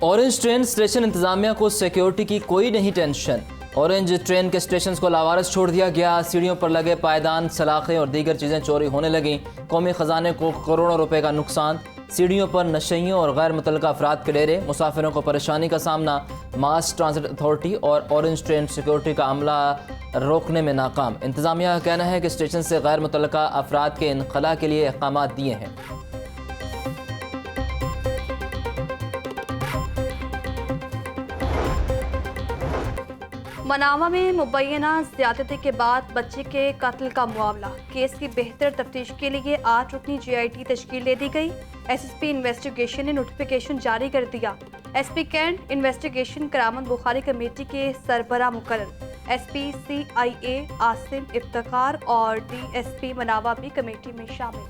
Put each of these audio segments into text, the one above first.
Orange train station इंतजामिया को security की कोई नहीं टेंशन। ऑरेंज ट्रेन के स्टेशन को लावारस छोड़ दिया गया। सीढ़ियों पर लगे पायदान, सलाखें और दीगर चीज़ें चोरी होने लगीं। कौमी ख़जाने को करोड़ों रुपए का नुकसान। सीढ़ियों पर नशइयों और गैर मुतल्लिका अफराद के डेरे। मुसाफिरों को परेशानी का सामना। मास ट्रांजिट अथॉरिटी और ऑरेंज ट्रेन सिक्योरिटी का अमला रोकने में नाकाम। इंतजामिया का कहना है कि स्टेशन से गैर मुतल्लिका अफराद के इनखला के लिए अहकाम दिए हैं। मनामा में मुबैना ज्यादती के बाद बच्चे के कत्ल का मामला। केस की बेहतर तफ्तीश के लिए 8 रुकनी GIT तश्कील दे दी गई। SSP इन्वेस्टिगेशन ने नोटिफिकेशन जारी कर दिया। SP कैंट इन्वेस्टिगेशन करामत बुखारी कमेटी के सरबरा मुकर्रर। SP CIA आसिम इफ्तिखार और DSP मनावा भी कमेटी में शामिल।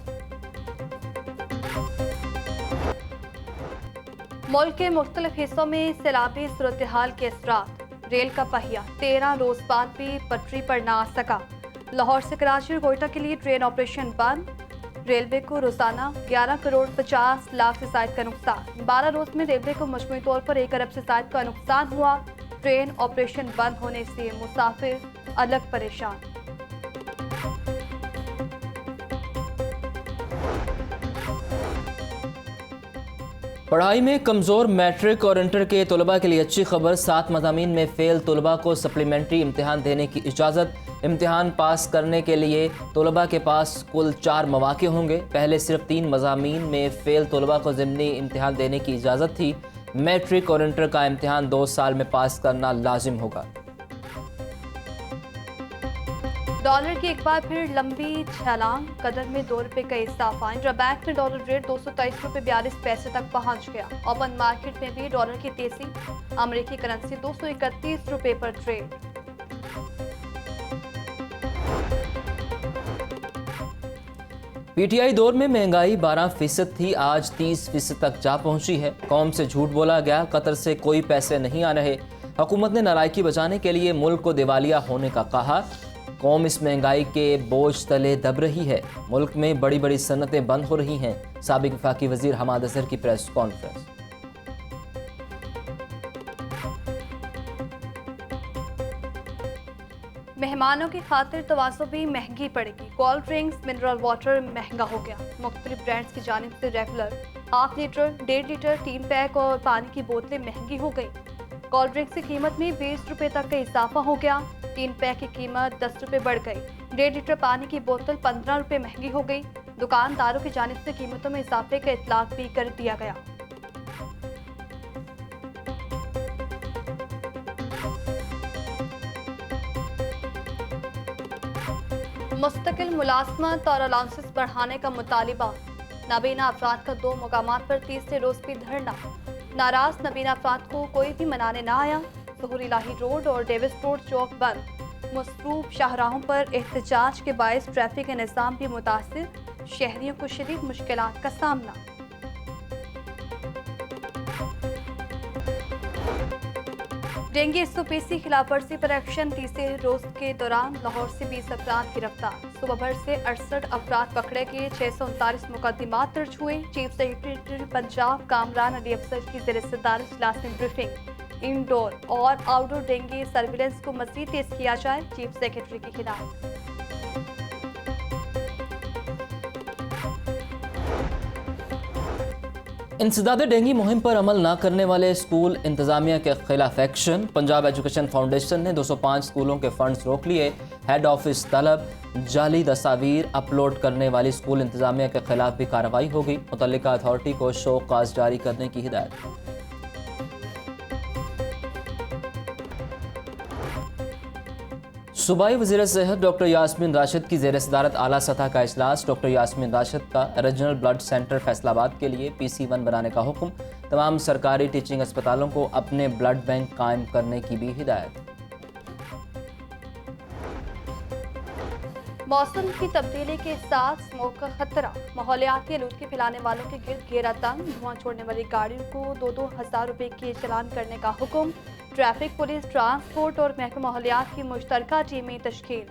मुल्क के मुख्तलिफ हिस्सों में सैलाबी सूरत हाल के असरात। रेल का पहिया 13 रोज बाद भी पटरी पर ना आ सका। लाहौर से कराची और कोयटा के लिए ट्रेन ऑपरेशन बंद। रेलवे को रोजाना 11 करोड़ 50 लाख से जायद का नुकसान। 12 रोज में रेलवे को मजमूई तौर पर 1 अरब से जायद का नुकसान हुआ। ट्रेन ऑपरेशन बंद होने से मुसाफिर अलग परेशान। पढ़ाई में कमज़ोर मैट्रिक और इंटर के तलबा के लिए अच्छी खबर। 7 मज़ामीन में फ़ेल तलबा को सप्लीमेंट्री इम्तिहान देने की इजाज़त। इम्तिहान पास करने के लिए तलबा के पास कुल 4 मौक़े होंगे। पहले सिर्फ 3 मज़ामीन में फ़ेल तलबा को ज़िमनी इम्तिहान देने की इजाज़त थी। मैट्रिक और इंटर का इम्तिहान 2 साल में पास करना लाजिम होगा। डॉलर की एक बार फिर लंबी छलांग। कदर में 2 रुपए का इजाफा। इंटरबैंक में डॉलर रेट 223 रुपए 42 पैसे तक पहुंच गया। ओपन मार्केट में भी डॉलर की तेजी। अमेरिकी करेंसी 231 रुपए पर ट्रेड। PTI दौर में महंगाई 12% थी, आज 30% तक जा पहुंची है। कौम से झूठ बोला गया, कतर से कोई पैसे नहीं आ रहे। हुकूमत ने नालायकी बचाने के लिए मुल्क को दिवालिया होने का कहा। कौम इस महंगाई के बोझ तले दब रही है। मुल्क में बड़ी बड़ी सनतें बंद हो रही हैं। साबिक वफाकी वजीर हमाद अजहर की प्रेस कॉन्फ्रेंस। मेहमानों की खातिर तवाज़ो भी महंगी पड़ेगी। कोल्ड ड्रिंक्स, मिनरल वाटर महंगा हो गया। मुख्तलिफ ब्रांड्स की जानिब से रेगुलर 1/2 लीटर, 1.5 लीटर, 3 पैक और पानी की बोतलें महंगी हो गई। कोल्ड ड्रिंक्स की कीमत में 20 रुपए तक का इजाफा हो गया। 3 पैक की कीमत 10 रुपए बढ़ गई। 1.5 लीटर पानी की बोतल 15 रुपए महंगी हो गई। दुकानदारों की जानिब से कीमतों में इजाफे का इतलाक भी कर दिया गया। मुस्तकिल मुलाजमत और अलाउंसेस बढ़ाने का मुतालिबा। नाबीना अफराद का 2 मुकामात पर तीसरे रोज भी धरना। नाराज नाबीना अफराद को कोई भी मनाने ना आया। ज़हूर इलाही रोड और डेविस रोड चौक बंद। मसरूफ शाहराहों पर एहतजाज के बायस ट्रैफिक का निज़ाम भी मुतासिर। शहरियों को शदीद मुश्किलात का सामना। डेंगू SOPC खिलाफ वर्जी पर एक्शन। तीसरे रोज के दौरान लाहौर से 20 अफराद गिरफ्तार। सुबह भर से 68 अफराद पकड़े गए। 639 मुकदमात दर्ज हुए। चीफ सेक्रेटरी पंजाब कामरान अली अफसर की ज़ेर सदारत इजलास में ब्रीफिंग। इंडोर और आउटडोर डेंगू सर्विलेंस को मज़ीद तेज किया जाए, चीफ सेक्रेटरी की हिदायत। इंसदाद डेंगू मुहिम पर अमल न करने वाले स्कूल इंतजामिया के खिलाफ एक्शन। पंजाब एजुकेशन फाउंडेशन ने 205 स्कूलों के फंड्स रोक लिए। हेड ऑफिस तलब। जाली तस्वीर अपलोड करने वाली स्कूल इंतजामिया के खिलाफ भी कार्रवाई होगी। मुतल्लिका अथॉरिटी को शो काज जारी करने की हिदायत। सूबाई वज़ीर सेहत डॉक्टर यास्मीन राशिद की ज़ेर सदारत आला सतह का इजलास। डॉक्टर यास्मीन राशिद का रीजनल ब्लड सेंटर फैसलाबाद के लिए PC1 बनाने का हुक्म। तमाम सरकारी टीचिंग अस्पतालों को अपने ब्लड बैंक कायम करने की भी हिदायत। मौसम की तब्दीली के साथ स्मोक का खतरा। माहौलियाती आलूदगी फैलाने वालों के गिर्द घेरा तंग। धुआं छोड़ने वाली गाड़ियों को 2-2 हज़ार रुपए के चालान करने का हुक्म। ट्रैफिक पुलिस, ट्रांसपोर्ट और महकमा माहौलियात की मुश्तरका टीमें तश्कील।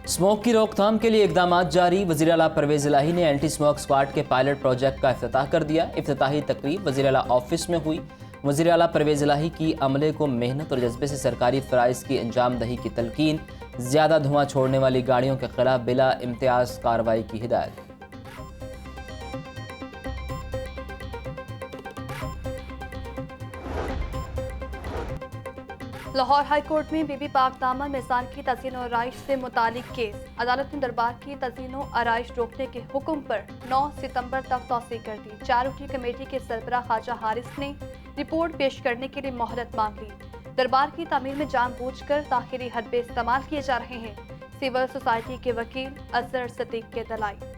स्मोक की रोकथाम के लिए इकदाम जारी। वज़ीर आला परवेज़ इलाही ने एंटी स्मोक स्क्वाड के पायलट प्रोजेक्ट का इफ्तिताह कर दिया। इफ्तिताही तकरीब वज़ीर आला ऑफिस में हुई। वज़ीर आला परवेज़ इलाही की अमले को मेहनत और जज्बे से सरकारी फ़राइज़ की अंजाम दही की तलकीन। ज़्यादा धुआं छोड़ने वाली गाड़ियों के खिलाफ बिला इम्तियाज़ कार्रवाई की हिदायत। लाहौर हाई कोर्ट में बीबी पाक दामन मिसाल की तज़ीन और आराइश से मुतालिक केस। अदालत ने दरबार की तज़ीन और आराइश रोकने के हुक्म पर 9 सितंबर तक तौसीक कर दी। 4 रुकनी कमेटी के सरबराह ख्वाजा हारिस ने रिपोर्ट पेश करने के लिए मोहलत मांग ली। दरबार की तामीर में जानबूझकर ताख़ीरी हरबे इस्तेमाल किए जा रहे हैं। सिविल सोसाइटी के वकील अजहर सदीक के दलाइल।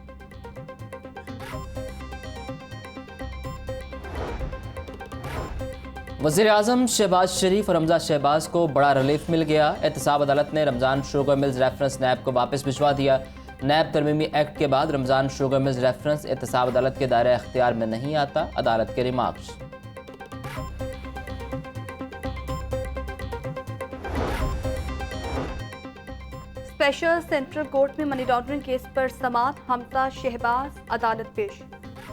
वज़ीर आज़म शहबाज शरीफ और रमज़ा शहबाज को बड़ा रिलीफ मिल गया। एहतसाब अदालत ने रमज़ान शुगर मिल्स रेफरेंस नैब को वापस भिजवा दिया। नैब तरमीमी एक्ट के बाद रमज़ान शुगर मिल्स रेफरेंस एहतसाब अदालत के दायरे अख्तियार में नहीं आता। अदालत के रिमार्क्स। स्पेशल सेंट्रल कोर्ट में मनी लॉन्ड्रिंग केस पर समाअत। हमजा शहबाज अदालत पेश।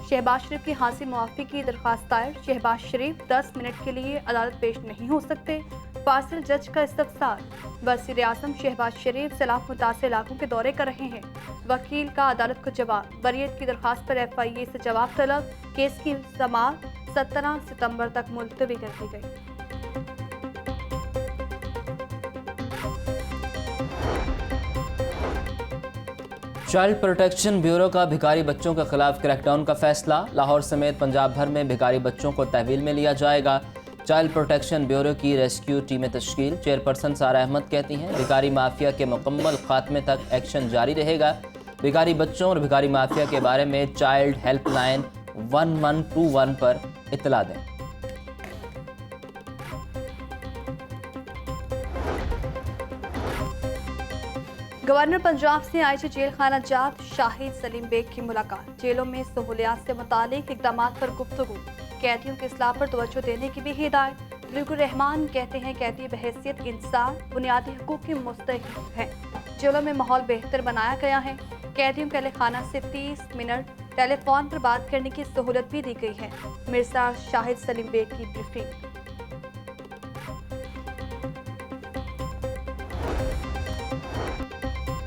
शहबाज शरीफ की हासिल मुआफ़ी की दरख्वास्त दायर। शहबाज शरीफ 10 मिनट के लिए अदालत पेश नहीं हो सकते। फासिल जज का इस्तफसार। वज़ीर आज़म शहबाज शरीफ सैलाब मुतासिर इलाकों के दौरे कर रहे हैं। वकील का अदालत को जवाब। बरीयत की दरख्वास्त पर FIA से जवाब तलब। केस की समाअत 17 सितंबर तक मुलतवी कर दी गई। चाइल्ड प्रोटेक्शन ब्यूरो का भिखारी बच्चों के खिलाफ क्रैकडाउन का फैसला। लाहौर समेत पंजाब भर में भिखारी बच्चों को तहवील में लिया जाएगा। चाइल्ड प्रोटेक्शन ब्यूरो की रेस्क्यू टीमें तश्कील। चेयरपर्सन सारा अहमद कहती हैं भिखारी माफिया के मुकम्मल खात्मे तक एक्शन जारी रहेगा। भिखारी बच्चों और भिखारी माफिया के बारे में चाइल्ड हेल्पलाइन 1121 पर इत्तला दें। गवर्नर पंजाब से आईजी जेल खाना जात शाहिद सलीम बेग की मुलाकात। जेलों में सहूलियात से मुतालिक इक़दाम पर गुफ्तगू। कैदियों की इस्लाह पर तवज्जो देने की भी हिदायत। बिल्कुल रहमान कहते हैं कैदी बहैसियत इंसान बुनियादी हुकूक के मुस्तहिक़ हैं। जेलों में माहौल बेहतर बनाया गया है। कैदियों के लिए खाना से 30 मिनट टेलीफोन पर बात करने की सहूलत भी दी गई है। मिर्जा शाहिद सलीम बेग की ब्रीफिंग।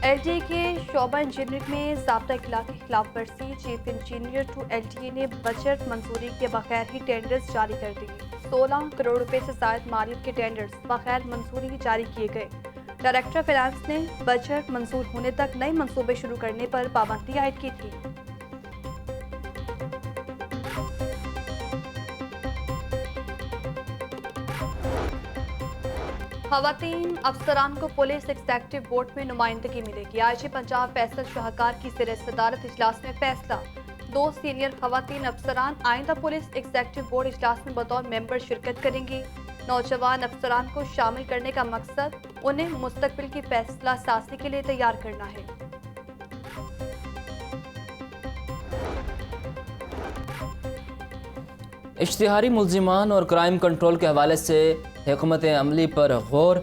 LTA के शोबा इंजीनियरिंग में ज़ाब्ता इखलाक की खिलाफ वर्जी। चीफ इंजीनियर टू LTA ने बजट मंजूरी के बगैर ही टेंडर्स जारी कर दिए। 16 करोड़ रुपए से ज़ायद मालियत के टेंडर्स बगैर मंजूरी जारी किए गए। डायरेक्टर फाइनेंस ने बजट मंजूर होने तक नए मंसूबे शुरू करने पर पाबंदी आयद की थी। ख़वातीन अफसरान को पुलिस एग्जीक्यूटिव बोर्ड में नुमाइंदगी मिलेगी। आईजी पंजाब फैसल शाहकार की ज़ेर सदारत इजलास में फैसला। 2 सीनियर ख़वातीन अफसरान आइंदा पुलिस एग्जीक्यूटिव बोर्ड इजलास में बतौर मेंबर शिरकत करेंगी। नौजवान अफसरान को शामिल करने का मकसद उन्हें मुस्तकबिल की फैसला साजी के लिए तैयार करना है। इश्तिहारी मुल्जिमान और क्राइम कंट्रोल के हवाले से हुकूमत अमली पर गौर।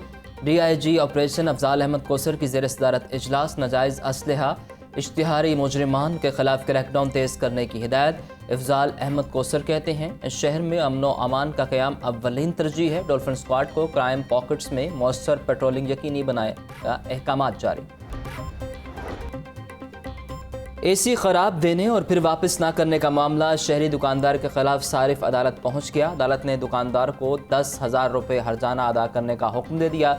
DIG ऑपरेशन अफजाल अहमद कोसर की ज़ेर सदारत इजलास। नजायज़ असलहा इश्तिहारी मुजरिमान के खिलाफ क्रैकडाउन तेज़ करने की हिदायत। अफजाल अहमद कोसर कहते हैं शहर में अमन व अमान का क़याम अव्वलीन तरजीह है। डॉल्फिन स्क्वाड को क्राइम पॉकेट्स में मौसर पेट्रोलिंग यकीनी बनाए अहकामात जारी। AC ख़राब देने और फिर वापस ना करने का मामला। शहरी दुकानदार के खिलाफ सारिफ अदालत पहुंच गया। अदालत ने दुकानदार को 10,000 रुपये हर्जाना अदा करने का हुक्म दे दिया।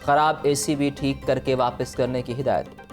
ख़राब AC भी ठीक करके वापस करने की हिदायत।